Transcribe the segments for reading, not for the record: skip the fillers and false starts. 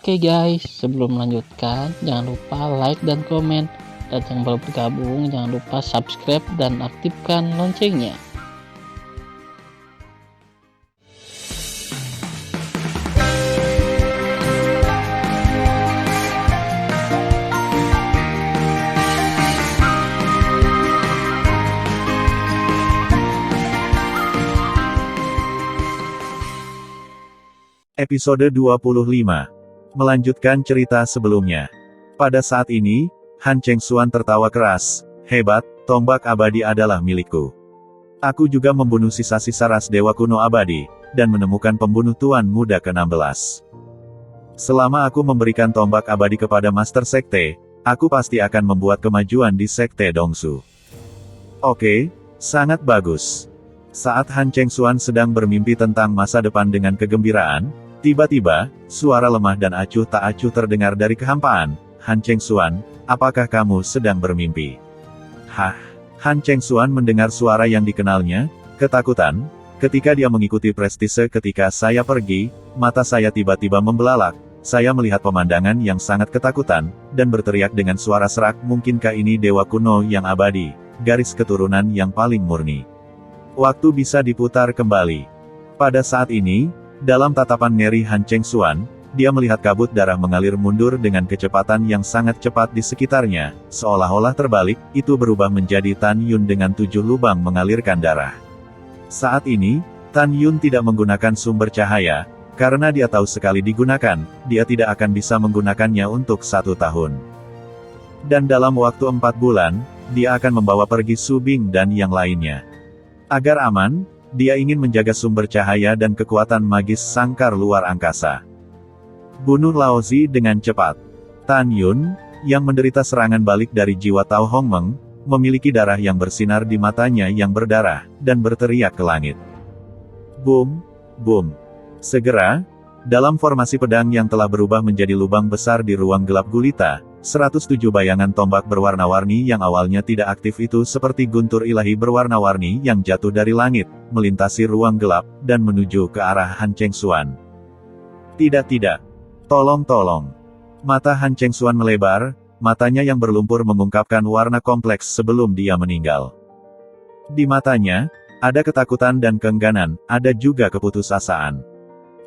Oke guys, sebelum melanjutkan, jangan lupa like dan komen. Dan yang baru bergabung, jangan lupa subscribe dan aktifkan loncengnya. Episode 25. Melanjutkan cerita sebelumnya. Pada saat ini, Han Chengxuan tertawa keras. Hebat, tombak abadi adalah milikku. Aku juga membunuh sisa-sisa ras dewa kuno abadi, dan menemukan pembunuh tuan muda ke-16. Selama aku memberikan tombak abadi kepada Master Sekte, aku pasti akan membuat kemajuan di Sekte Dongsu. Oke, sangat bagus. Saat Han Chengxuan sedang bermimpi tentang masa depan dengan kegembiraan, tiba-tiba, suara lemah dan acuh tak acuh terdengar dari kehampaan. Han Chengxuan, apakah kamu sedang bermimpi? Hah? Han Chengxuan mendengar suara yang dikenalnya, ketakutan. Ketika dia mengikuti prestise ketika saya pergi, mata saya tiba-tiba membelalak. Saya melihat pemandangan yang sangat ketakutan, dan berteriak dengan suara serak, mungkinkah ini dewa kuno yang abadi, garis keturunan yang paling murni. Waktu bisa diputar kembali. Pada saat ini, dalam tatapan ngeri Han Chengxuan, dia melihat kabut darah mengalir mundur dengan kecepatan yang sangat cepat di sekitarnya, seolah-olah terbalik, itu berubah menjadi Tan Yun dengan 7 lubang mengalirkan darah. Saat ini, Tan Yun tidak menggunakan sumber cahaya, karena dia tahu sekali digunakan, dia tidak akan bisa menggunakannya untuk 1 tahun. Dan dalam waktu 4 bulan, dia akan membawa pergi Su Bing dan yang lainnya. Agar aman, dia ingin menjaga sumber cahaya dan kekuatan magis sangkar luar angkasa. Bunuh Laozi dengan cepat. Tan Yun, yang menderita serangan balik dari jiwa Tao Hongmeng, memiliki darah yang bersinar di matanya yang berdarah, dan berteriak ke langit. Boom, boom. Segera, dalam formasi pedang yang telah berubah menjadi lubang besar di ruang gelap gulita, 107 bayangan tombak berwarna-warni yang awalnya tidak aktif itu seperti guntur ilahi berwarna-warni yang jatuh dari langit, melintasi ruang gelap, dan menuju ke arah Han Chengxuan. Tidak. Tolong. Mata Han Chengxuan melebar, matanya yang berlumpur mengungkapkan warna kompleks sebelum dia meninggal. Di matanya, ada ketakutan dan keengganan, ada juga keputusasaan.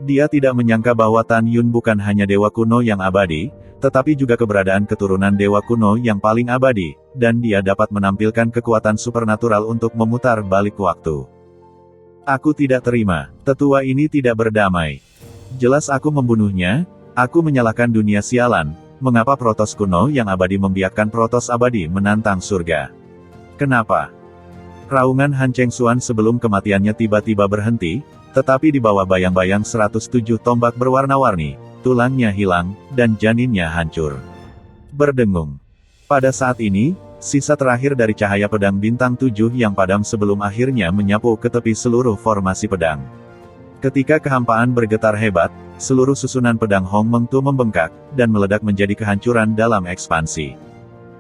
Dia tidak menyangka bahwa Tan Yun bukan hanya dewa kuno yang abadi, tetapi juga keberadaan keturunan dewa kuno yang paling abadi, dan dia dapat menampilkan kekuatan supernatural untuk memutar balik waktu. Aku tidak terima, tetua ini tidak berdamai. Jelas aku membunuhnya, aku menyalahkan dunia sialan, mengapa Protos kuno yang abadi membiarkan Protos abadi menantang surga? Kenapa? Raungan Han Chengxuan sebelum kematiannya tiba-tiba berhenti, tetapi di bawah bayang-bayang 107 tombak berwarna-warni, tulangnya hilang, dan janinnya hancur. Berdengung. Pada saat ini, sisa terakhir dari cahaya pedang bintang 7 yang padam sebelum akhirnya menyapu ke tepi seluruh formasi pedang. Ketika kehampaan bergetar hebat, seluruh susunan pedang Hongmeng Tu membengkak, dan meledak menjadi kehancuran dalam ekspansi.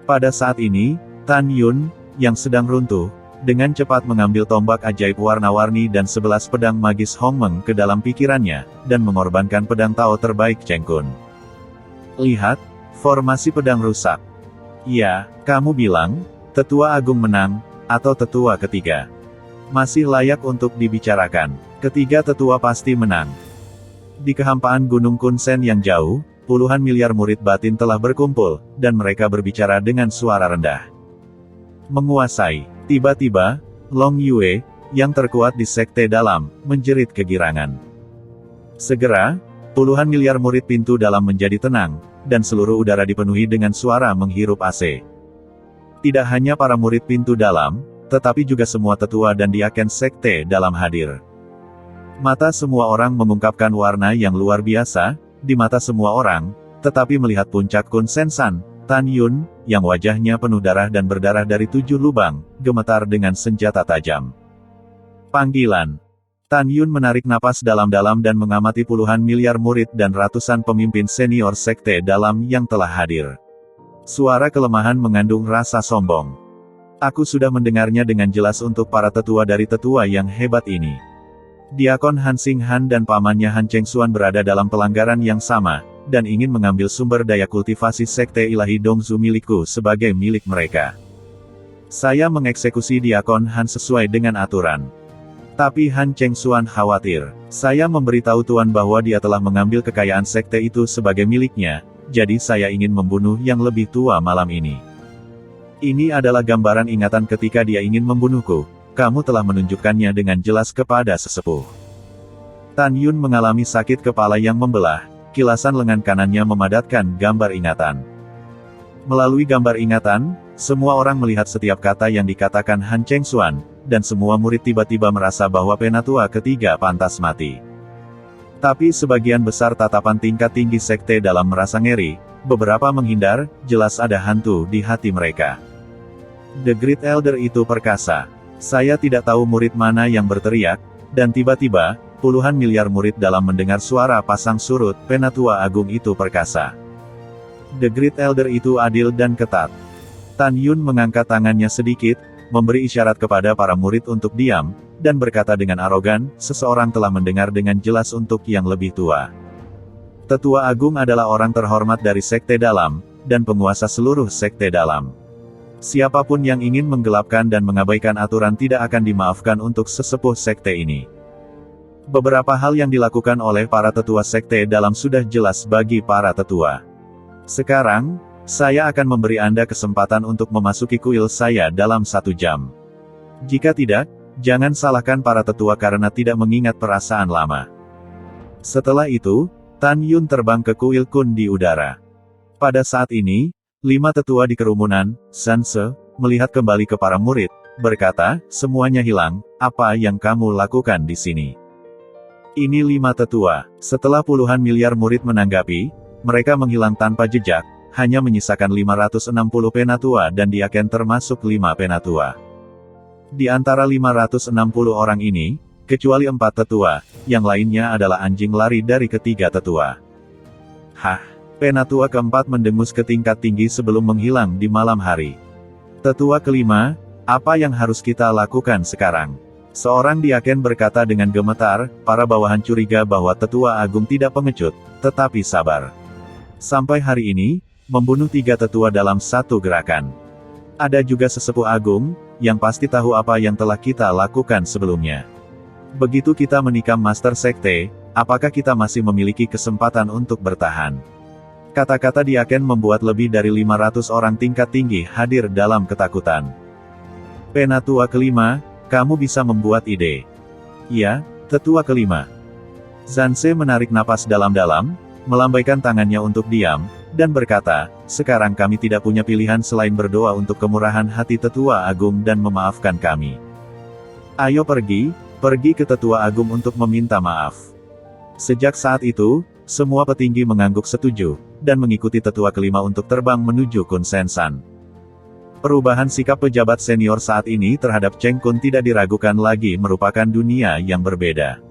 Pada saat ini, Tan Yun, yang sedang runtuh, dengan cepat mengambil tombak ajaib warna-warni dan 11 pedang magis Hongmeng ke dalam pikirannya, dan mengorbankan pedang Tao terbaik Cheng Kun. Lihat, formasi pedang rusak. Ya, kamu bilang, tetua agung menang, atau tetua ketiga. Masih layak untuk dibicarakan. Ketiga tetua pasti menang. Di kehampaan Gunung Kunsen yang jauh, puluhan miliar murid batin telah berkumpul, dan mereka berbicara dengan suara rendah. Menguasai. Tiba-tiba, Long Yue, yang terkuat di Sekte Dalam, menjerit kegirangan. Segera, puluhan miliar murid pintu dalam menjadi tenang, dan seluruh udara dipenuhi dengan suara menghirup AC. Tidak hanya para murid pintu dalam, tetapi juga semua tetua dan diaken Sekte Dalam hadir. Mata semua orang mengungkapkan warna yang luar biasa, di mata semua orang, tetapi melihat puncak Kun Sensan, Tan Yun, yang wajahnya penuh darah dan berdarah dari 7 lubang, gemetar dengan senjata tajam. Panggilan. Tan Yun menarik napas dalam-dalam dan mengamati puluhan miliar murid dan ratusan pemimpin senior Sekte Dalam yang telah hadir. Suara kelemahan mengandung rasa sombong. Aku sudah mendengarnya dengan jelas untuk para tetua dari tetua yang hebat ini. Diakon Han Xing Han dan pamannya Han Chengxuan berada dalam pelanggaran yang sama, dan ingin mengambil sumber daya kultivasi Sekte Ilahi Dongzu milikku sebagai milik mereka. Saya mengeksekusi Diakon Han sesuai dengan aturan. Tapi Han Chengxuan khawatir. Saya memberitahu Tuan bahwa dia telah mengambil kekayaan sekte itu sebagai miliknya, jadi saya ingin membunuh yang lebih tua malam ini. Ini adalah gambaran ingatan ketika dia ingin membunuhku. Kamu telah menunjukkannya dengan jelas kepada sesepuh. Tan Yun mengalami sakit kepala yang membelah. Kilasan lengan kanannya memadatkan gambar ingatan. Melalui gambar ingatan, semua orang melihat setiap kata yang dikatakan Han Chengxuan, dan semua murid tiba-tiba merasa bahwa penatua ketiga pantas mati. Tapi sebagian besar tatapan tingkat tinggi sekte dalam merasa ngeri, beberapa menghindar, jelas ada hantu di hati mereka. The Great Elder itu perkasa. Saya tidak tahu murid mana yang berteriak, dan tiba-tiba, puluhan miliar murid dalam mendengar suara pasang surut, penatua agung itu perkasa. The Great Elder itu adil dan ketat. Tan Yun mengangkat tangannya sedikit, memberi isyarat kepada para murid untuk diam, dan berkata dengan arogan, seseorang telah mendengar dengan jelas untuk yang lebih tua. Tetua Agung adalah orang terhormat dari Sekte Dalam, dan penguasa seluruh Sekte Dalam. Siapapun yang ingin menggelapkan dan mengabaikan aturan tidak akan dimaafkan untuk sesepuh Sekte ini. Beberapa hal yang dilakukan oleh para tetua Sekte Dalam sudah jelas bagi para tetua. Sekarang, saya akan memberi Anda kesempatan untuk memasuki kuil saya dalam 1 jam. Jika tidak, jangan salahkan para tetua karena tidak mengingat perasaan lama. Setelah itu, Tan Yun terbang ke kuil Kun di udara. Pada saat ini, 5 tetua di kerumunan, Sanse, melihat kembali ke para murid, berkata, semuanya hilang, apa yang kamu lakukan di sini? Ini 5 tetua. Setelah puluhan miliar murid menanggapi, mereka menghilang tanpa jejak, hanya menyisakan 560 penatua dan Diaken termasuk 5 penatua. Di antara 560 orang ini, kecuali 4 tetua, yang lainnya adalah anjing lari dari ketiga tetua. Hah, penatua keempat mendengus ke tingkat tinggi sebelum menghilang di malam hari. Tetua kelima, apa yang harus kita lakukan sekarang? Seorang Diaken berkata dengan gemetar, para bawahan curiga bahwa tetua agung tidak pengecut, tetapi sabar. Sampai hari ini, membunuh 3 tetua dalam 1 gerakan. Ada juga sesepuh agung, yang pasti tahu apa yang telah kita lakukan sebelumnya. Begitu kita menikam Master Sekte, apakah kita masih memiliki kesempatan untuk bertahan? Kata-kata Diaken membuat lebih dari 500 orang tingkat tinggi hadir dalam ketakutan. Penatua kelima, kamu bisa membuat ide. Ya, tetua kelima. Zanse menarik napas dalam-dalam, melambaikan tangannya untuk diam, dan berkata, sekarang kami tidak punya pilihan selain berdoa untuk kemurahan hati tetua agung dan memaafkan kami. Ayo pergi ke tetua agung untuk meminta maaf. Sejak saat itu, semua petinggi mengangguk setuju, dan mengikuti tetua kelima untuk terbang menuju Kun Sensan. Perubahan sikap pejabat senior saat ini terhadap Cheng Kun tidak diragukan lagi merupakan dunia yang berbeda.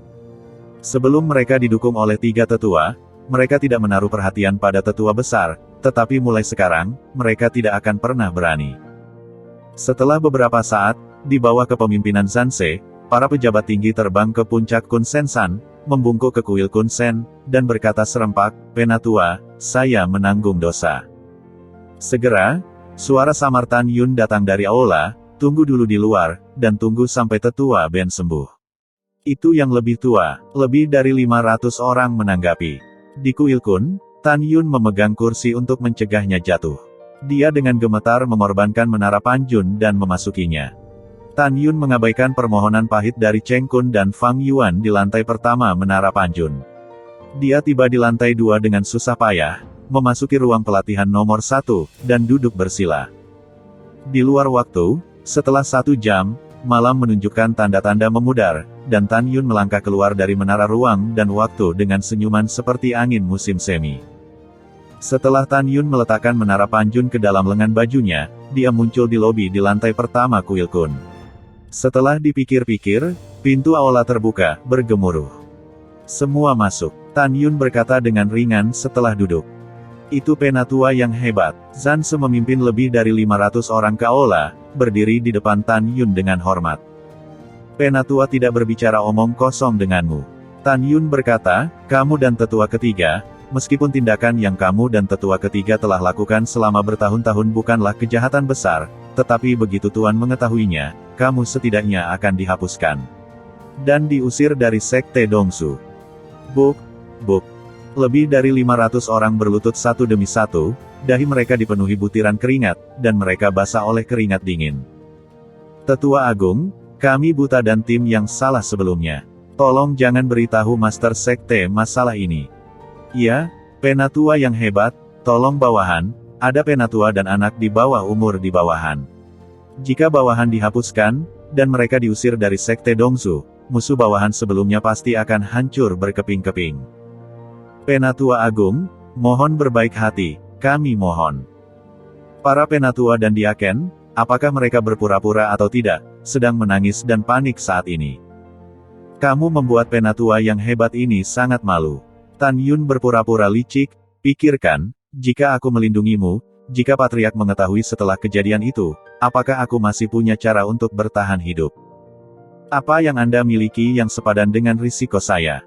Sebelum mereka didukung oleh 3 tetua, mereka tidak menaruh perhatian pada tetua besar, tetapi mulai sekarang, mereka tidak akan pernah berani. Setelah beberapa saat, di bawah kepemimpinan Zanse, para pejabat tinggi terbang ke puncak Kun Sensan, membungkuk ke kuil Kun Sen, dan berkata serempak, Penatua, saya menanggung dosa. Segera, suara samar Tan Yun datang dari aula, tunggu dulu di luar, dan tunggu sampai tetua Ben sembuh. Itu yang lebih tua, lebih dari 500 orang menanggapi. Di kuil Kun, Tan Yun memegang kursi untuk mencegahnya jatuh. Dia dengan gemetar mengorbankan menara Panjun dan memasukinya. Tan Yun mengabaikan permohonan pahit dari Cheng Kun dan Fang Yuan di lantai pertama menara Panjun. Dia tiba di lantai 2 dengan susah payah, memasuki ruang pelatihan nomor 1, dan duduk bersila. Di luar waktu, setelah 1 jam, malam menunjukkan tanda-tanda memudar, dan Tan Yun melangkah keluar dari menara ruang dan waktu dengan senyuman seperti angin musim semi. Setelah Tan Yun meletakkan menara Panjun ke dalam lengan bajunya, dia muncul di lobi di lantai pertama kuil Kun. Setelah dipikir-pikir, pintu aula terbuka, bergemuruh. Semua masuk. Tan Yun berkata dengan ringan setelah duduk. Itu penatua yang hebat. Zanse memimpin lebih dari 500 orang ke aula, berdiri di depan Tan Yun dengan hormat. Penatua tidak berbicara omong kosong denganmu. Tan Yun berkata, kamu dan tetua ketiga, Meskipun tindakan yang kamu dan tetua ketiga telah lakukan selama bertahun-tahun bukanlah kejahatan besar, tetapi begitu Tuan mengetahuinya, kamu setidaknya akan dihapuskan dan diusir dari Sekte Dongsu. Buk. Lebih dari 500 orang berlutut satu demi satu, dahi mereka dipenuhi butiran keringat, dan mereka basah oleh keringat dingin. Tetua Agung, kami buta dan tim yang salah sebelumnya. Tolong jangan beritahu Master Sekte masalah ini. Ya, penatua yang hebat, tolong bawahan, ada penatua dan anak di bawah umur di bawahan. Jika bawahan dihapuskan, dan mereka diusir dari Sekte Dongsu, musuh bawahan sebelumnya pasti akan hancur berkeping-keping. Penatua Agung, mohon berbaik hati, kami mohon. Para penatua dan diaken, apakah mereka berpura-pura atau tidak, sedang menangis dan panik saat ini. Kamu membuat penatua yang hebat ini sangat malu. Tan Yun berpura-pura licik, pikirkan, jika aku melindungimu, jika Patriark mengetahui setelah kejadian itu, apakah aku masih punya cara untuk bertahan hidup? Apa yang Anda miliki yang sepadan dengan risiko saya?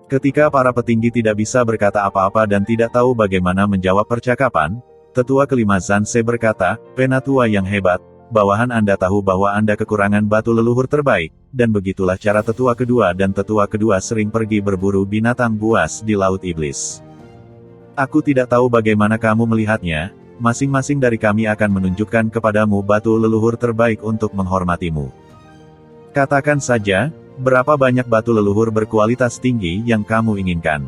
Ketika para petinggi tidak bisa berkata apa-apa dan tidak tahu bagaimana menjawab percakapan, tetua kelima Zanse berkata, penatua yang hebat, bawahan Anda tahu bahwa Anda kekurangan batu leluhur terbaik, dan begitulah cara tetua kedua dan tetua kedua sering pergi berburu binatang buas di Laut Iblis. Aku tidak tahu bagaimana kamu melihatnya, masing-masing dari kami akan menunjukkan kepadamu batu leluhur terbaik untuk menghormatimu. Katakan saja, berapa banyak batu leluhur berkualitas tinggi yang kamu inginkan.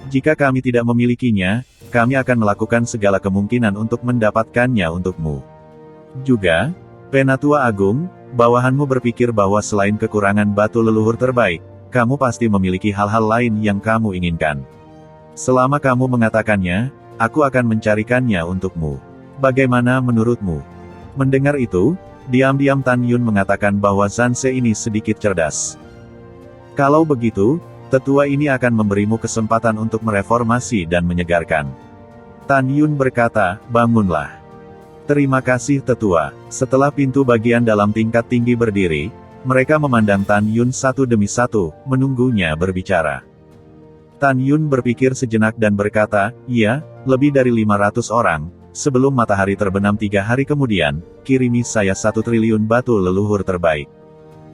Jika kami tidak memilikinya, kami akan melakukan segala kemungkinan untuk mendapatkannya untukmu. Juga, Penatua Agung, bawahanmu berpikir bahwa selain kekurangan batu leluhur terbaik, kamu pasti memiliki hal-hal lain yang kamu inginkan. Selama kamu mengatakannya, aku akan mencarikannya untukmu. Bagaimana menurutmu? Mendengar itu, diam-diam Tan Yun mengatakan bahwa Zanse ini sedikit cerdas. Kalau begitu, tetua ini akan memberimu kesempatan untuk mereformasi dan menyegarkan. Tan Yun berkata, bangunlah. Terima kasih tetua. Setelah pintu bagian dalam tingkat tinggi berdiri, mereka memandang Tan Yun satu demi satu, menunggunya berbicara. Tan Yun berpikir sejenak dan berkata, iya, lebih dari 500 orang, sebelum matahari terbenam 3 hari kemudian, kirimi saya 1 triliun batu leluhur terbaik.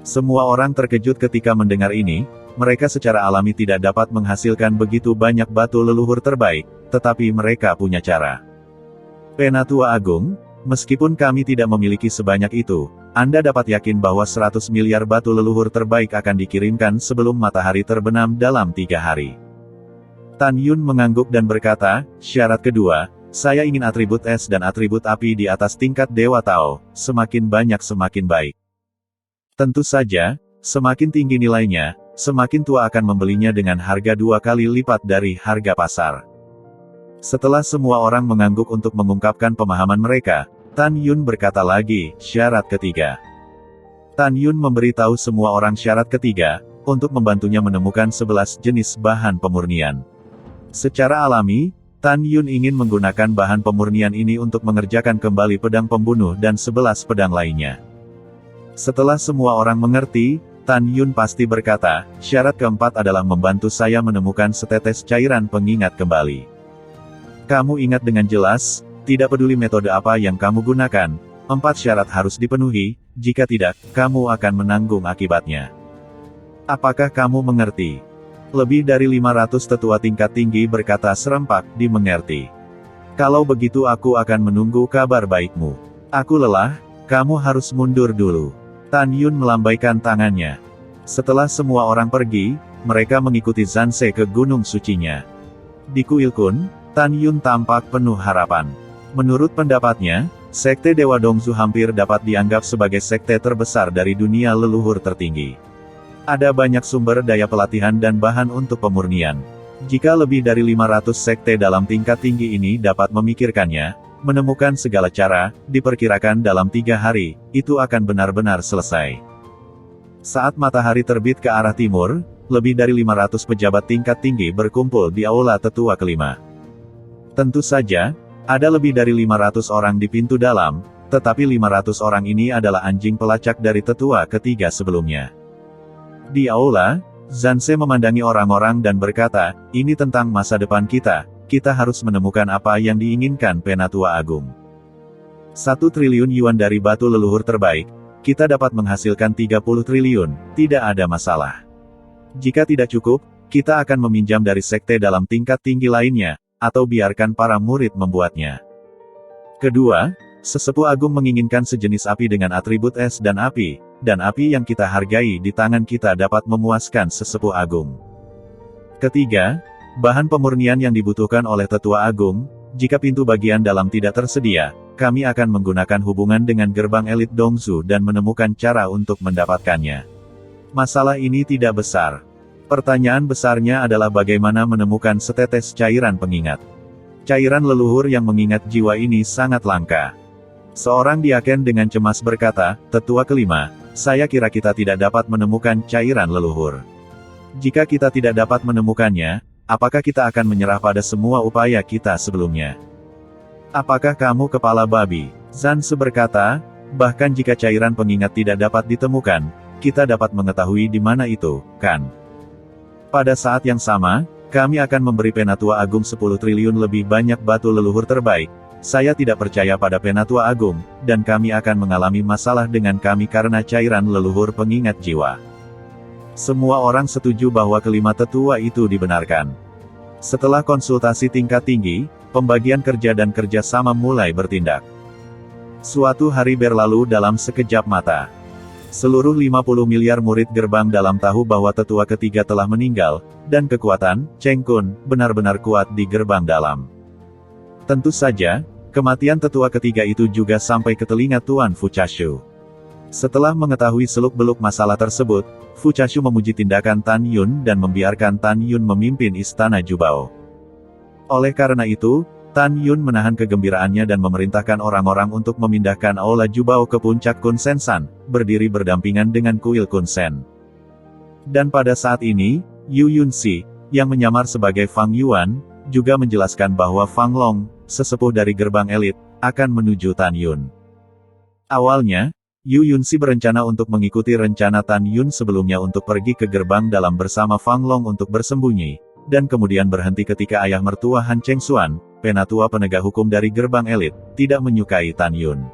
Semua orang terkejut ketika mendengar ini, mereka secara alami tidak dapat menghasilkan begitu banyak batu leluhur terbaik, tetapi mereka punya cara. Penatua Agung, meskipun kami tidak memiliki sebanyak itu, Anda dapat yakin bahwa 100 miliar batu leluhur terbaik akan dikirimkan sebelum matahari terbenam dalam 3 hari. Tan Yun mengangguk dan berkata, syarat kedua, saya ingin atribut es dan atribut api di atas tingkat Dewa Tao, semakin banyak semakin baik. Tentu saja, semakin tinggi nilainya, semakin tua akan membelinya dengan harga 2 kali lipat dari harga pasar. Setelah semua orang mengangguk untuk mengungkapkan pemahaman mereka, Tan Yun berkata lagi, syarat ketiga. Tan Yun memberitahu semua orang syarat ketiga, untuk membantunya menemukan 11 jenis bahan pemurnian. Secara alami, Tan Yun ingin menggunakan bahan pemurnian ini untuk mengerjakan kembali pedang pembunuh dan 11 pedang lainnya. Setelah semua orang mengerti, Tan Yun pasti berkata, syarat keempat adalah membantu saya menemukan setetes cairan pengingat kembali. Kamu ingat dengan jelas, tidak peduli metode apa yang kamu gunakan, 4 syarat harus dipenuhi, jika tidak, kamu akan menanggung akibatnya. Apakah kamu mengerti? Lebih dari 500 tetua tingkat tinggi berkata serempak, dimengerti. Kalau begitu aku akan menunggu kabar baikmu. Aku lelah, kamu harus mundur dulu. Tan Yun melambaikan tangannya. Setelah semua orang pergi, mereka mengikuti Zanse ke gunung sucinya. Di kuil Kun, Tan Yun tampak penuh harapan. Menurut pendapatnya, Sekte Dewa Dongsu hampir dapat dianggap sebagai sekte terbesar dari dunia leluhur tertinggi. Ada banyak sumber daya pelatihan dan bahan untuk pemurnian. Jika lebih dari 500 sekte dalam tingkat tinggi ini dapat memikirkannya, menemukan segala cara, diperkirakan dalam 3 hari, itu akan benar-benar selesai. Saat matahari terbit ke arah timur, lebih dari 500 pejabat tingkat tinggi berkumpul di aula tetua kelima. Tentu saja, ada lebih dari 500 orang di pintu dalam, tetapi 500 orang ini adalah anjing pelacak dari tetua ketiga sebelumnya. Di aula, Zanse memandangi orang-orang dan berkata, ini tentang masa depan kita harus menemukan apa yang diinginkan Penatua Agung. 1 triliun yuan dari batu leluhur terbaik, kita dapat menghasilkan 30 triliun, tidak ada masalah. Jika tidak cukup, kita akan meminjam dari sekte dalam tingkat tinggi lainnya, atau biarkan para murid membuatnya. Kedua, sesepuh agung menginginkan sejenis api dengan atribut es dan api yang kita hargai di tangan kita dapat memuaskan sesepuh agung. Ketiga, bahan pemurnian yang dibutuhkan oleh tetua agung, jika pintu bagian dalam tidak tersedia, kami akan menggunakan hubungan dengan gerbang elit Dongzu dan menemukan cara untuk mendapatkannya. Masalah ini tidak besar. Pertanyaan besarnya adalah bagaimana menemukan setetes cairan pengingat. Cairan leluhur yang mengingat jiwa ini sangat langka. Seorang diaken dengan cemas berkata, tetua kelima, saya kira kita tidak dapat menemukan cairan leluhur. Jika kita tidak dapat menemukannya, apakah kita akan menyerah pada semua upaya kita sebelumnya? Apakah kamu kepala babi? Zanse berkata, bahkan jika cairan pengingat tidak dapat ditemukan, kita dapat mengetahui di mana itu, kan? Pada saat yang sama, kami akan memberi Penatua Agung 10 triliun lebih banyak batu leluhur terbaik. Saya tidak percaya pada Penatua Agung, dan kami akan mengalami masalah dengan kami karena cairan leluhur pengingat jiwa. Semua orang setuju bahwa kelima tetua itu dibenarkan. Setelah konsultasi tingkat tinggi, pembagian kerja dan kerjasama mulai bertindak. Suatu hari berlalu dalam sekejap mata. Seluruh 50 miliar murid gerbang dalam tahu bahwa tetua ketiga telah meninggal, dan kekuatan Cheng Kun benar-benar kuat di gerbang dalam. Tentu saja, kematian tetua ketiga itu juga sampai ke telinga Tuan Fuchashu. Setelah mengetahui seluk-beluk masalah tersebut, Fuchashu memuji tindakan Tan Yun dan membiarkan Tan Yun memimpin Istana Jubao. Oleh karena itu, Tan Yun menahan kegembiraannya dan memerintahkan orang-orang untuk memindahkan Aula Jubao ke puncak Kunsen-san, berdiri berdampingan dengan kuil Kunsen. Dan pada saat ini, Yu Yunxi, yang menyamar sebagai Fang Yuan, juga menjelaskan bahwa Fang Long, sesepuh dari gerbang elit, akan menuju Tan Yun. Awalnya, Yu Yunxi berencana untuk mengikuti rencana Tan Yun sebelumnya untuk pergi ke gerbang dalam bersama Fang Long untuk bersembunyi, dan kemudian berhenti ketika ayah mertua Han Chengxuan, penatua penegak hukum dari gerbang elit, tidak menyukai Tan Yun.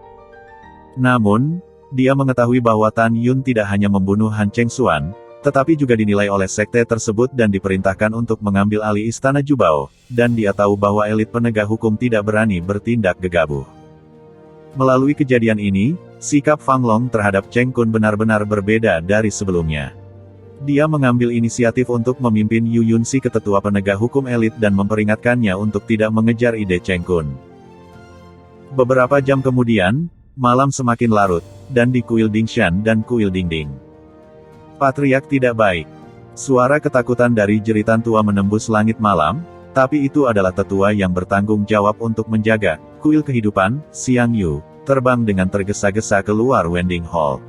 Namun, dia mengetahui bahwa Tan Yun tidak hanya membunuh Han Chengxuan, tetapi juga dinilai oleh sekte tersebut dan diperintahkan untuk mengambil alih Istana Jubao, dan dia tahu bahwa elit penegak hukum tidak berani bertindak gegabah. Melalui kejadian ini, sikap Fang Long terhadap Cheng Kun benar-benar berbeda dari sebelumnya. Dia mengambil inisiatif untuk memimpin Yu Yunxi ke tetua penegak hukum elit dan memperingatkannya untuk tidak mengejar ide Cheng Kun. Beberapa jam kemudian, malam semakin larut, dan di kuil Dingshan dan kuil Dingding. Patriark tidak baik. Suara ketakutan dari jeritan tua menembus langit malam, tapi itu adalah tetua yang bertanggung jawab untuk menjaga kuil kehidupan, Xiang Yu, terbang dengan tergesa-gesa keluar Wending Hall.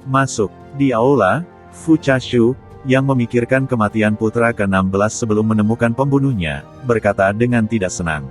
Masuk di aula, Fuchashu, yang memikirkan kematian putra ke-16 sebelum menemukan pembunuhnya, berkata dengan tidak senang.